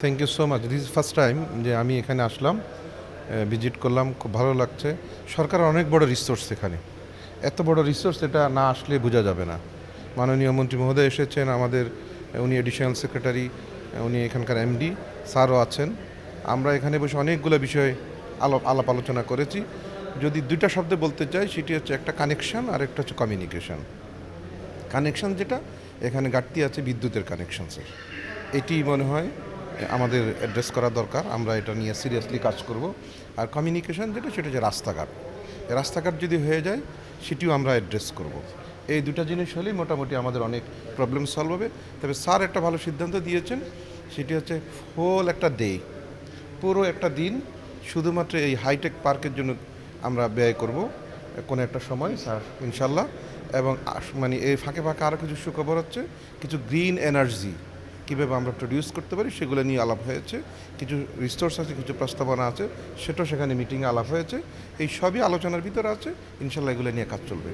Thank you so much. This is first time যে আমি এখানে আসলাম, ভিজিট করলাম, খুব ভালো লাগছে। সরকার অনেক বড় রিসোর্স এখানে, এত বড় রিসোর্স এটা না আসলে বোঝা যাবে না। মাননীয় মন্ত্রী মহোদয় এসেছেন, আমাদের উনি এডিশনাল সেক্রেটারি, উনি এখানকার এমডি স্যারও আছেন। আমরা এখানে বসে অনেকগুলো বিষয় আলাপ আলোচনা করেছি। যদি দুইটা শব্দে বলতে চাই, সেটি হচ্ছে একটা কানেকশন আর একটা হচ্ছে কমিউনিকেশন। কানেকশন যেটা, এখানে ঘাটতি আছে বিদ্যুতের কানেকশনসের, এটি মনে হয় আমাদের অ্যাড্রেস করা দরকার। আমরা এটা নিয়ে সিরিয়াসলি কাজ করব। আর কমিউনিকেশন যেটা, সেটা হচ্ছে রাস্তাঘাট। রাস্তাঘাট যদি হয়ে যায়, সেটিও আমরা অ্যাড্রেস করব। এই দুটো জিনিস হলেই মোটামুটি আমাদের অনেক প্রবলেম সলভ হবে। তবে স্যার একটা ভালো সিদ্ধান্ত দিয়েছেন, সেটি হচ্ছে হোল একটা ডে, পুরো একটা দিন শুধুমাত্র এই হাইটেক পার্কের জন্য আমরা ব্যয় করব কোনো একটা সময় স্যার, ইনশাল্লাহ। এবং মানে এই ফাঁকে ফাঁকে আরও কিছু সুখবর হচ্ছে, কিছু গ্রিন এনার্জি কীভাবে আমরা প্রডিউস করতে পারি সেগুলো নিয়ে আলাপ হয়েছে। কিছু রিসোর্স আছে, কিছু প্রস্তাবনা আছে, সেটাও সেখানে মিটিংয়ে আলাপ হয়েছে। এই সবই আলোচনার ভিতরে আছে। ইনশাল্লাহ এগুলো নিয়ে কাজ চলবে।